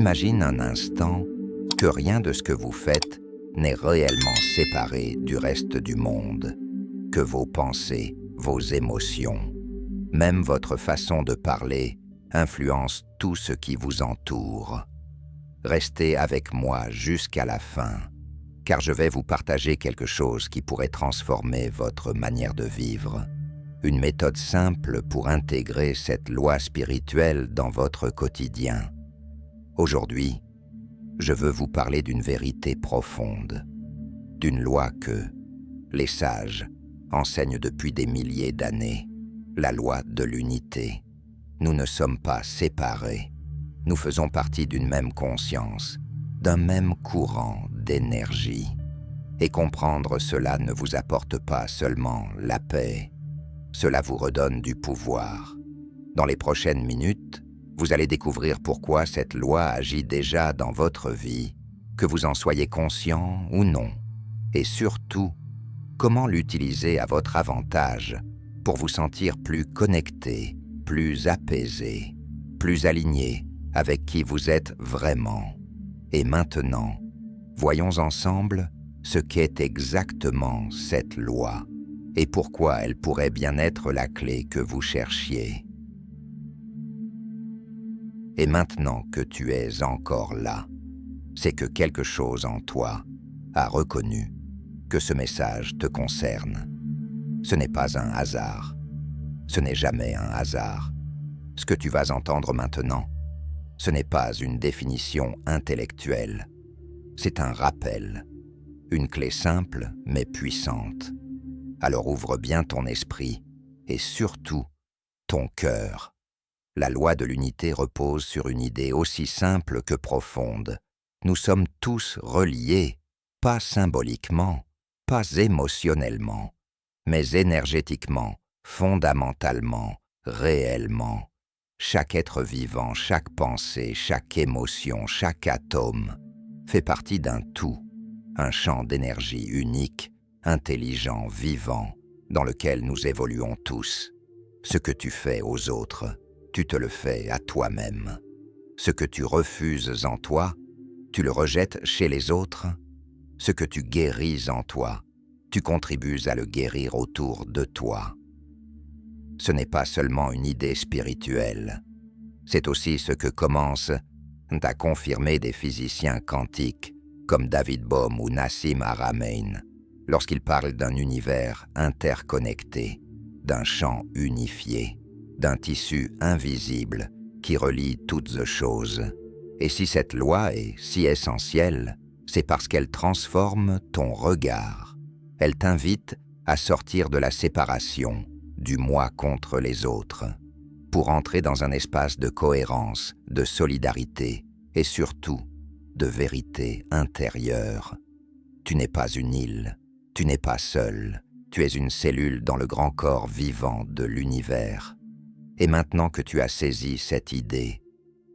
imagine un instant que rien de ce que vous faites n'est réellement séparé du reste du monde, que vos pensées, vos émotions, même votre façon de parler influencent tout ce qui vous entoure. Restez avec moi jusqu'à la fin, car je vais vous partager quelque chose qui pourrait transformer votre manière de vivre. Une méthode simple pour intégrer cette loi spirituelle dans votre quotidien. Aujourd'hui, je veux vous parler d'une vérité profonde, d'une loi que les sages enseignent depuis des milliers d'années, la loi de l'unité. Nous ne sommes pas séparés, nous faisons partie d'une même conscience, d'un même courant d'énergie. Et comprendre cela ne vous apporte pas seulement la paix, cela vous redonne du pouvoir. Dans les prochaines minutes, vous allez découvrir pourquoi cette loi agit déjà dans votre vie, que vous en soyez conscient ou non, et surtout, comment l'utiliser à votre avantage pour vous sentir plus connecté, plus apaisé, plus aligné avec qui vous êtes vraiment. Et maintenant, voyons ensemble ce qu'est exactement cette loi et pourquoi elle pourrait bien être la clé que vous cherchiez. Et maintenant que tu es encore là, c'est que quelque chose en toi a reconnu que ce message te concerne. Ce n'est pas un hasard. Ce n'est jamais un hasard. Ce que tu vas entendre maintenant, ce n'est pas une définition intellectuelle. C'est un rappel, une clé simple mais puissante. Alors ouvre bien ton esprit et surtout ton cœur. La loi de l'unité repose sur une idée aussi simple que profonde. Nous sommes tous reliés, pas symboliquement, pas émotionnellement, mais énergétiquement, fondamentalement, réellement. Chaque être vivant, chaque pensée, chaque émotion, chaque atome fait partie d'un tout, un champ d'énergie unique, intelligent, vivant, dans lequel nous évoluons tous. Ce que tu fais aux autres, tu te le fais à toi-même. Ce que tu refuses en toi, tu le rejettes chez les autres. Ce que tu guéris en toi, tu contribues à le guérir autour de toi. Ce n'est pas seulement une idée spirituelle, c'est aussi ce que commencent à confirmer des physiciens quantiques comme David Bohm ou Nassim Haramein lorsqu'ils parlent d'un univers interconnecté, d'un champ unifié, d'un tissu invisible qui relie toutes choses. Et si cette loi est si essentielle, c'est parce qu'elle transforme ton regard. Elle t'invite à sortir de la séparation, du moi contre les autres, pour entrer dans un espace de cohérence, de solidarité et surtout de vérité intérieure. Tu n'es pas une île, tu n'es pas seul, tu es une cellule dans le grand corps vivant de l'univers. Et maintenant que tu as saisi cette idée,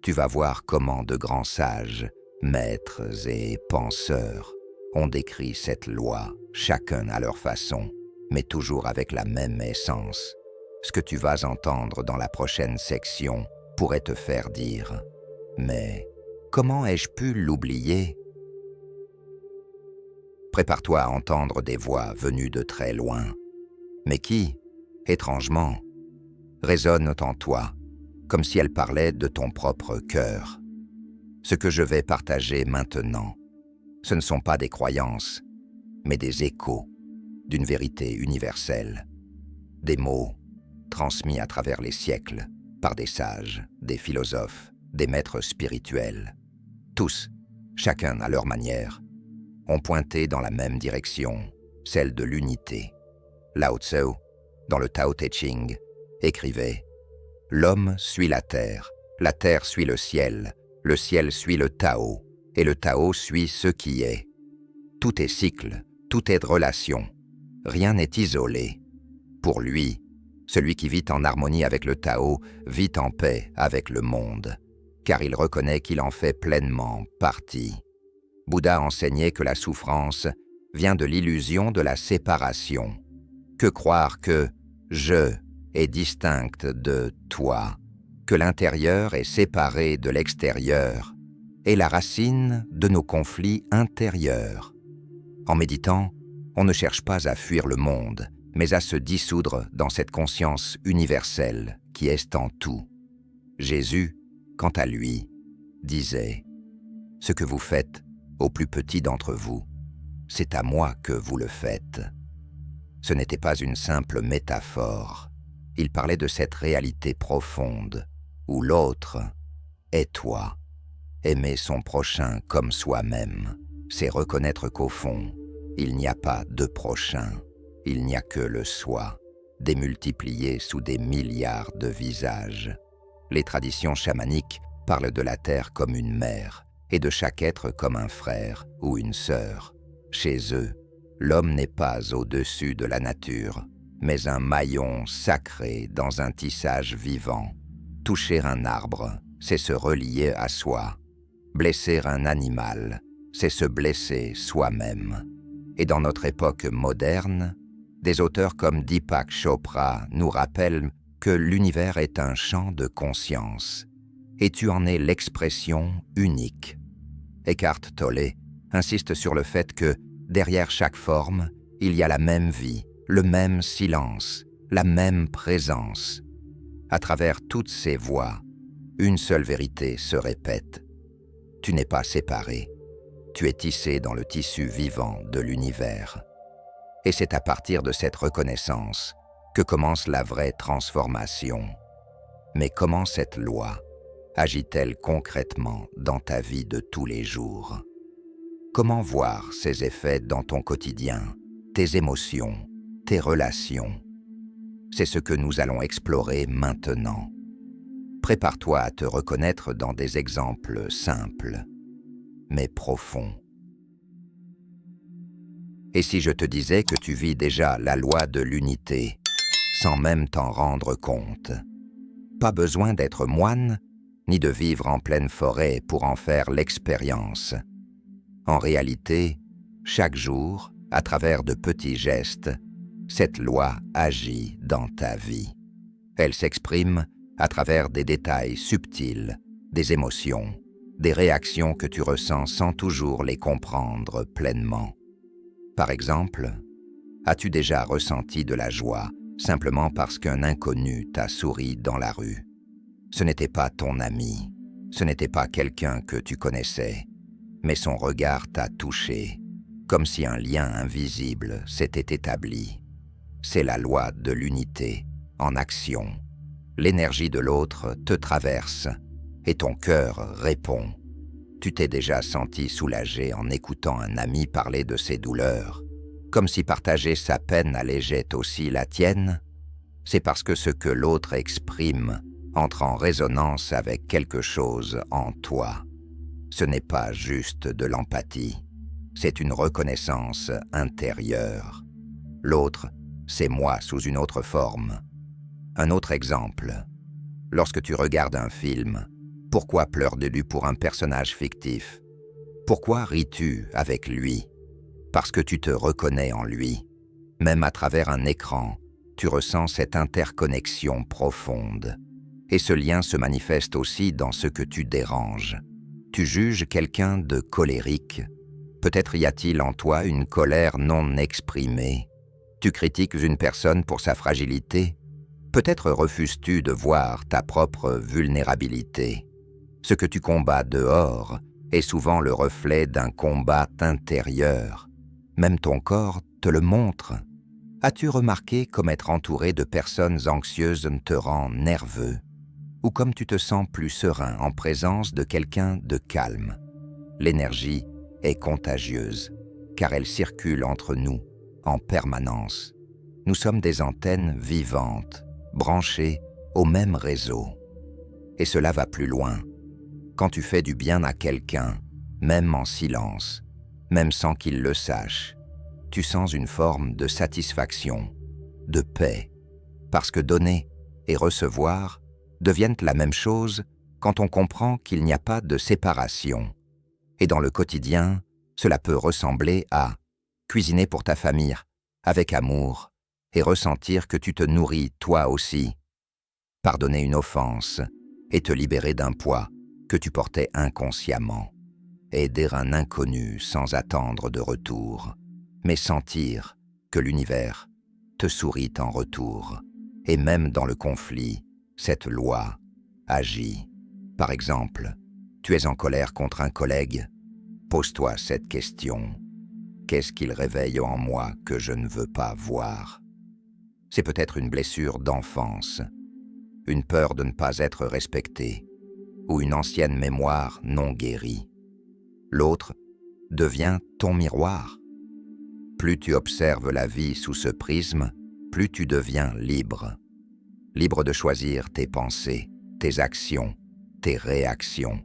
tu vas voir comment de grands sages, maîtres et penseurs ont décrit cette loi, chacun à leur façon, mais toujours avec la même essence. Ce que tu vas entendre dans la prochaine section pourrait te faire dire « Mais comment ai-je pu l'oublier ?» Prépare-toi à entendre des voix venues de très loin, mais qui, étrangement, résonnent en toi, comme si elles parlaient de ton propre cœur. Ce que je vais partager maintenant, ce ne sont pas des croyances, mais des échos d'une vérité universelle, des mots transmis à travers les siècles par des sages, des philosophes, des maîtres spirituels. Tous, chacun à leur manière, ont pointé dans la même direction, celle de l'unité. Lao Tzu, dans le Tao Te Ching, écrivait « L'homme suit la terre suit le ciel suit le Tao, et le Tao suit ce qui est. Tout est cycle, tout est relation, rien n'est isolé. Pour lui, celui qui vit en harmonie avec le Tao vit en paix avec le monde, car il reconnaît qu'il en fait pleinement partie. » Bouddha enseignait que la souffrance vient de l'illusion de la séparation, que croire que « je » est distincte de « toi », que l'intérieur est séparé de l'extérieur, est la racine de nos conflits intérieurs. En méditant, on ne cherche pas à fuir le monde, mais à se dissoudre dans cette conscience universelle qui est en tout. Jésus, quant à lui, disait « Ce que vous faites au plus petit d'entre vous, c'est à moi que vous le faites. » Ce n'était pas une simple métaphore. Il parlait de cette réalité profonde où l'autre est toi. Aimer son prochain comme soi-même, c'est reconnaître qu'au fond, il n'y a pas de prochain, il n'y a que le soi, démultiplié sous des milliards de visages. Les traditions chamaniques parlent de la terre comme une mère et de chaque être comme un frère ou une sœur. Chez eux, l'homme n'est pas au-dessus de la nature, mais un maillon sacré dans un tissage vivant. Toucher un arbre, c'est se relier à soi. Blesser un animal, c'est se blesser soi-même. Et dans notre époque moderne, des auteurs comme Deepak Chopra nous rappellent que l'univers est un champ de conscience, et tu en es l'expression unique. Eckhart Tolle insiste sur le fait que, derrière chaque forme, il y a la même vie, le même silence, la même présence. À travers toutes ces voix, une seule vérité se répète. Tu n'es pas séparé, tu es tissé dans le tissu vivant de l'univers. Et c'est à partir de cette reconnaissance que commence la vraie transformation. Mais comment cette loi agit-elle concrètement dans ta vie de tous les jours? Comment voir ses effets dans ton quotidien, tes émotions, tes relations? C'est ce que nous allons explorer maintenant. Prépare-toi à te reconnaître dans des exemples simples, mais profonds. Et si je te disais que tu vis déjà la loi de l'unité, sans même t'en rendre compte? Pas besoin d'être moine, ni de vivre en pleine forêt pour en faire l'expérience. En réalité, chaque jour, à travers de petits gestes, cette loi agit dans ta vie. Elle s'exprime à travers des détails subtils, des émotions, des réactions que tu ressens sans toujours les comprendre pleinement. Par exemple, as-tu déjà ressenti de la joie simplement parce qu'un inconnu t'a souri dans la rue? Ce n'était pas ton ami, ce n'était pas quelqu'un que tu connaissais, mais son regard t'a touché, comme si un lien invisible s'était établi. C'est la loi de l'unité, en action. L'énergie de l'autre te traverse et ton cœur répond. Tu t'es déjà senti soulagé en écoutant un ami parler de ses douleurs, comme si partager sa peine allégeait aussi la tienne? C'est parce que ce que l'autre exprime entre en résonance avec quelque chose en toi. Ce n'est pas juste de l'empathie, c'est une reconnaissance intérieure. L'autre, c'est moi sous une autre forme. Un autre exemple. Lorsque tu regardes un film, pourquoi pleures-tu pour un personnage fictif? Pourquoi ris-tu avec lui? Parce que tu te reconnais en lui. Même à travers un écran, tu ressens cette interconnexion profonde. Et ce lien se manifeste aussi dans ce que tu déranges. Tu juges quelqu'un de colérique. Peut-être y a-t-il en toi une colère non exprimée. Tu critiques une personne pour sa fragilité. Peut-être refuses-tu de voir ta propre vulnérabilité. Ce que tu combats dehors est souvent le reflet d'un combat intérieur. Même ton corps te le montre. As-tu remarqué comme être entouré de personnes anxieuses te rend nerveux? Ou comme tu te sens plus serein en présence de quelqu'un de calme? L'énergie est contagieuse, car elle circule entre nous en permanence. Nous sommes des antennes vivantes, branchées au même réseau. Et cela va plus loin. Quand tu fais du bien à quelqu'un, même en silence, même sans qu'il le sache, tu sens une forme de satisfaction, de paix, parce que donner et recevoir deviennent la même chose quand on comprend qu'il n'y a pas de séparation. Et dans le quotidien, cela peut ressembler à cuisiner pour ta famille, avec amour, et ressentir que tu te nourris toi aussi. Pardonner une offense et te libérer d'un poids que tu portais inconsciemment. aider un inconnu sans attendre de retour, mais sentir que l'univers te sourit en retour. Et même dans le conflit, cette loi agit. Par exemple, tu es en colère contre un collègue, pose-toi cette question. Qu'est-ce qu'il réveille en moi que je ne veux pas voir? C'est peut-être une blessure d'enfance, une peur de ne pas être respecté, ou une ancienne mémoire non guérie. L'autre devient ton miroir. Plus tu observes la vie sous ce prisme, plus tu deviens libre. Libre de choisir tes pensées, tes actions, tes réactions.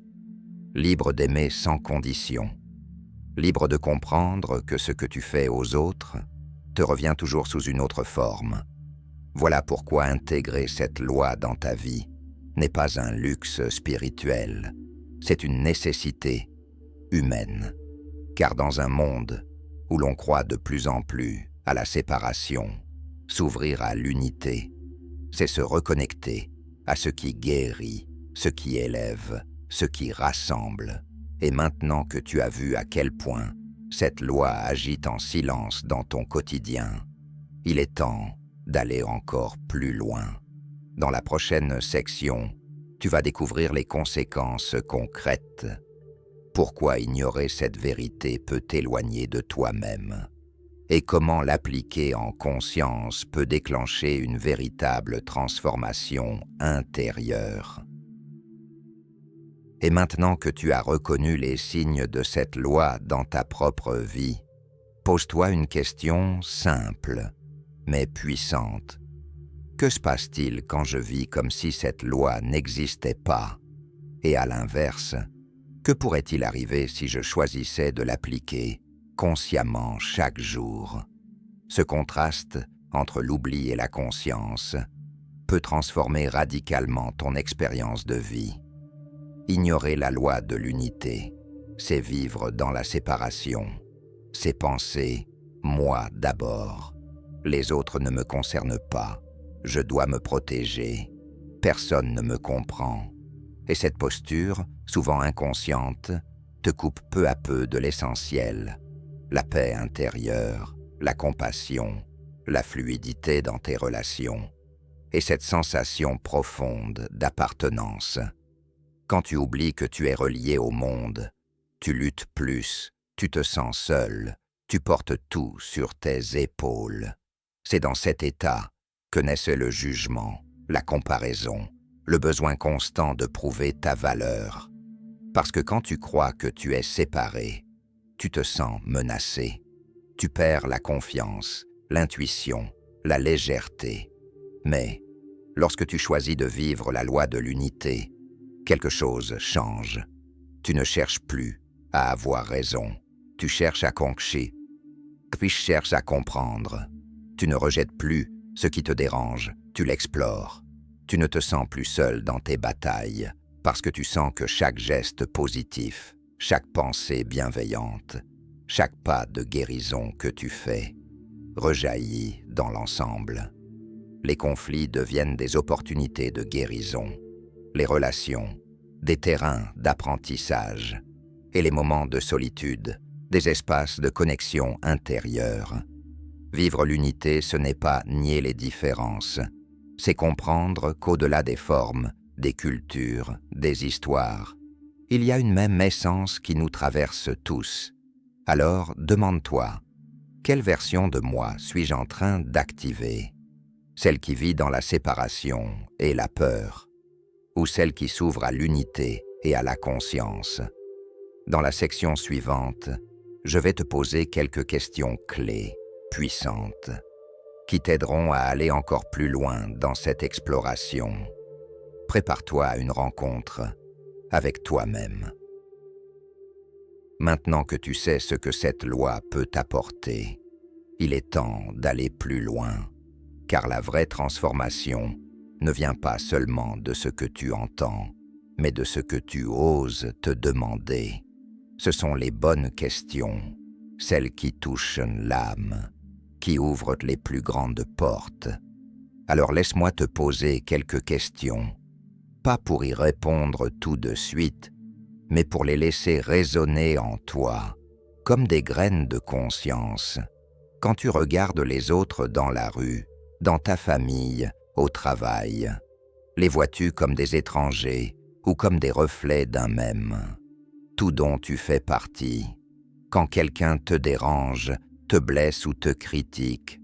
Libre d'aimer sans condition. Libre de comprendre que ce que tu fais aux autres te revient toujours sous une autre forme. Voilà pourquoi intégrer cette loi dans ta vie n'est pas un luxe spirituel, c'est une nécessité humaine. Car dans un monde où l'on croit de plus en plus à la séparation, s'ouvrir à l'unité, c'est se reconnecter à ce qui guérit, ce qui élève, ce qui rassemble. Et maintenant que tu as vu à quel point cette loi agit en silence dans ton quotidien, il est temps d'aller encore plus loin. Dans la prochaine section, tu vas découvrir les conséquences concrètes. Pourquoi ignorer cette vérité peut t'éloigner de toi-même? Et comment l'appliquer en conscience peut déclencher une véritable transformation intérieure. Et maintenant que tu as reconnu les signes de cette loi dans ta propre vie, pose-toi une question simple, mais puissante. Que se passe-t-il quand je vis comme si cette loi n'existait pas? Et à l'inverse, que pourrait-il arriver si je choisissais de l'appliquer consciemment chaque jour? Ce contraste entre l'oubli et la conscience peut transformer radicalement ton expérience de vie. Ignorer la loi de l'unité, c'est vivre dans la séparation. C'est penser « moi d'abord ». Les autres ne me concernent pas. Je dois me protéger. Personne ne me comprend. Et cette posture, souvent inconsciente, te coupe peu à peu de l'essentiel. La paix intérieure, la compassion, la fluidité dans tes relations. Et cette sensation profonde d'appartenance. Quand tu oublies que tu es relié au monde, tu luttes plus, tu te sens seul, tu portes tout sur tes épaules. C'est dans cet état que naissent le jugement, la comparaison, le besoin constant de prouver ta valeur. Parce que quand tu crois que tu es séparé, tu te sens menacé. Tu perds la confiance, l'intuition, la légèreté. Mais lorsque tu choisis de vivre la loi de l'unité, quelque chose change. Tu ne cherches plus à avoir raison. Tu cherches à conquérir, puis cherches à comprendre. Tu ne rejettes plus ce qui te dérange, tu l'explores. Tu ne te sens plus seul dans tes batailles, parce que tu sens que chaque geste positif, chaque pensée bienveillante, chaque pas de guérison que tu fais, rejaillit dans l'ensemble. Les conflits deviennent des opportunités de guérison. Les relations, des terrains d'apprentissage, et les moments de solitude, des espaces de connexion intérieure. Vivre l'unité, ce n'est pas nier les différences, c'est comprendre qu'au-delà des formes, des cultures, des histoires, il y a une même essence qui nous traverse tous. Alors, demande-toi, quelle version de moi suis-je en train d'activer? Celle qui vit dans la séparation et la peur, ou celle qui s'ouvre à l'unité et à la conscience? Dans la section suivante, je vais te poser quelques questions clés, puissantes, qui t'aideront à aller encore plus loin dans cette exploration. Prépare-toi à une rencontre avec toi-même. Maintenant que tu sais ce que cette loi peut t'apporter, il est temps d'aller plus loin, car la vraie transformation ne vient pas seulement de ce que tu entends, mais de ce que tu oses te demander. Ce sont les bonnes questions, celles qui touchent l'âme, qui ouvrent les plus grandes portes. Alors laisse-moi te poser quelques questions, pas pour y répondre tout de suite, mais pour les laisser résonner en toi, comme des graines de conscience, quand tu regardes les autres dans la rue, dans ta famille, au travail. Les vois-tu comme des étrangers ou comme des reflets d'un même, tout dont tu fais partie? Quand quelqu'un te dérange, te blesse ou te critique,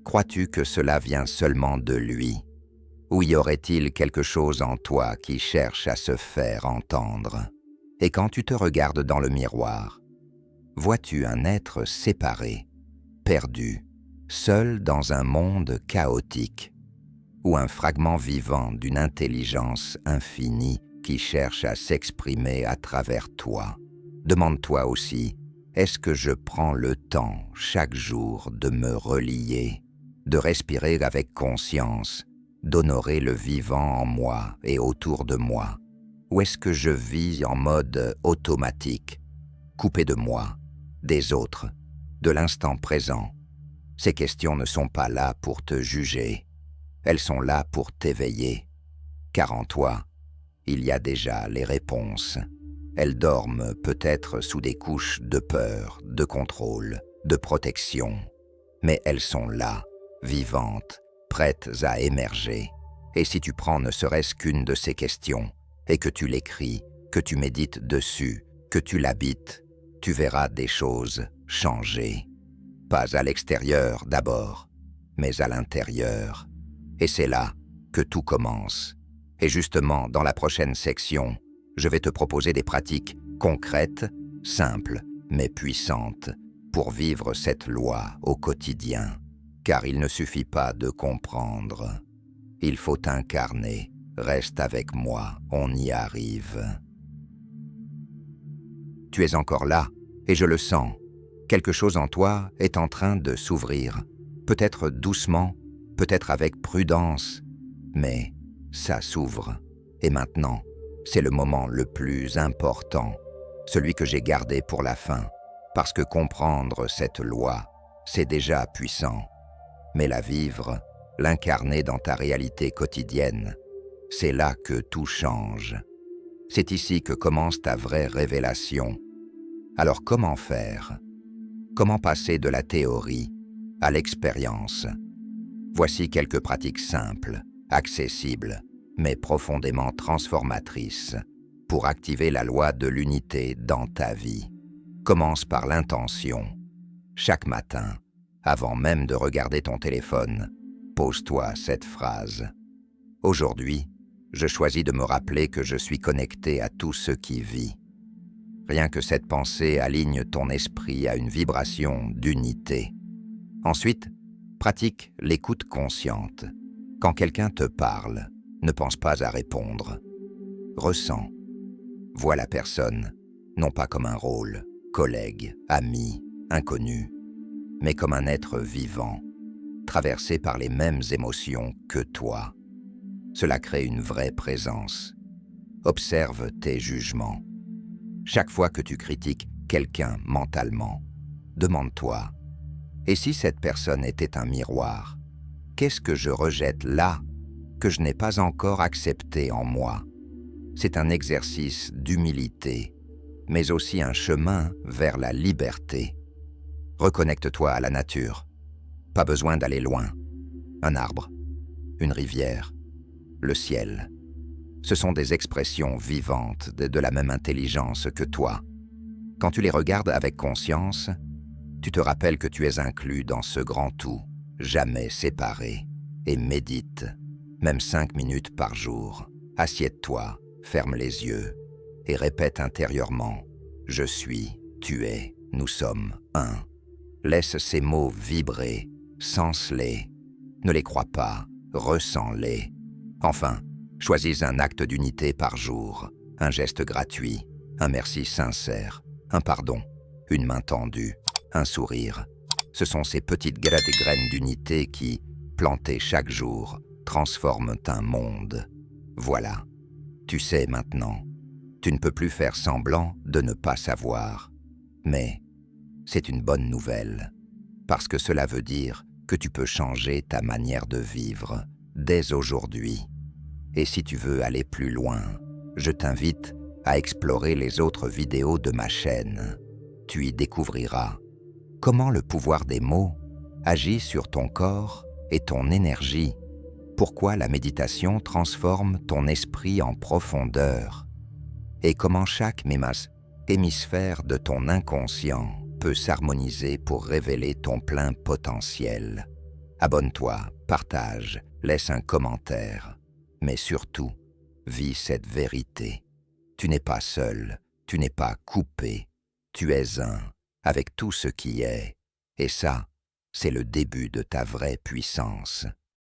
crois-tu que cela vient seulement de lui? Ou y aurait-il quelque chose en toi qui cherche à se faire entendre? Et quand tu te regardes dans le miroir, vois-tu un être séparé, perdu, seul dans un monde chaotique, ou un fragment vivant d'une intelligence infinie qui cherche à s'exprimer à travers toi? Demande-toi aussi, est-ce que je prends le temps chaque jour de me relier, de respirer avec conscience, d'honorer le vivant en moi et autour de moi? Ou est-ce que je vis en mode automatique, coupé de moi, des autres, de l'instant présent? Ces questions ne sont pas là pour te juger, elles sont là pour t'éveiller, car en toi, il y a déjà les réponses. Elles dorment peut-être sous des couches de peur, de contrôle, de protection, mais elles sont là, vivantes, prêtes à émerger. Et si tu prends ne serait-ce qu'une de ces questions, et que tu l'écris, que tu médites dessus, que tu l'habites, tu verras des choses changer. Pas à l'extérieur d'abord, mais à l'intérieur. Et c'est là que tout commence. Et justement, dans la prochaine section, je vais te proposer des pratiques concrètes, simples, mais puissantes, pour vivre cette loi au quotidien. Car il ne suffit pas de comprendre. Il faut incarner. Reste avec moi, on y arrive. Tu es encore là, et je le sens. Quelque chose en toi est en train de s'ouvrir. Peut-être doucement, peut-être avec prudence, mais ça s'ouvre. Et maintenant, c'est le moment le plus important, celui que j'ai gardé pour la fin, parce que comprendre cette loi, c'est déjà puissant. Mais la vivre, l'incarner dans ta réalité quotidienne, c'est là que tout change. C'est ici que commence ta vraie révélation. Alors comment faire? Comment passer de la théorie à l'expérience? Voici quelques pratiques simples, accessibles, mais profondément transformatrices, pour activer la loi de l'unité dans ta vie. Commence par l'intention. Chaque matin, avant même de regarder ton téléphone, pose-toi cette phrase. Aujourd'hui, je choisis de me rappeler que je suis connecté à tout ce qui vit. Rien que cette pensée aligne ton esprit à une vibration d'unité. Ensuite, pratique l'écoute consciente. Quand quelqu'un te parle, ne pense pas à répondre. Ressens. Vois la personne, non pas comme un rôle, collègue, ami, inconnu, mais comme un être vivant, traversé par les mêmes émotions que toi. Cela crée une vraie présence. Observe tes jugements. Chaque fois que tu critiques quelqu'un mentalement, demande-toi, et si cette personne était un miroir, qu'est-ce que je rejette là, que je n'ai pas encore accepté en moi? C'est un exercice d'humilité, mais aussi un chemin vers la liberté. Reconnecte-toi à la nature. Pas besoin d'aller loin. Un arbre, une rivière, le ciel. Ce sont des expressions vivantes de la même intelligence que toi. Quand tu les regardes avec conscience, tu te rappelles que tu es inclus dans ce grand tout, jamais séparé, et médite, même 5 minutes par jour. Assieds-toi, ferme les yeux, et répète intérieurement « Je suis, tu es, nous sommes un ». Laisse ces mots vibrer, sens-les. Ne les crois pas, ressens-les. Enfin, choisis un acte d'unité par jour, un geste gratuit, un merci sincère, un pardon, une main tendue, un sourire. Ce sont ces petites graines d'unité qui, plantées chaque jour, transforment un monde. Voilà, tu sais maintenant. Tu ne peux plus faire semblant de ne pas savoir. Mais c'est une bonne nouvelle, parce que cela veut dire que tu peux changer ta manière de vivre dès aujourd'hui. Et si tu veux aller plus loin, je t'invite à explorer les autres vidéos de ma chaîne. Tu y découvriras comment le pouvoir des mots agit sur ton corps et ton énergie, pourquoi la méditation transforme ton esprit en profondeur, et comment chaque hémisphère de ton inconscient peut s'harmoniser pour révéler ton plein potentiel. Abonne-toi, partage, laisse un commentaire, mais surtout, vis cette vérité. Tu n'es pas seul, tu n'es pas coupé, tu es un avec tout ce qui est, et ça, c'est le début de ta vraie puissance.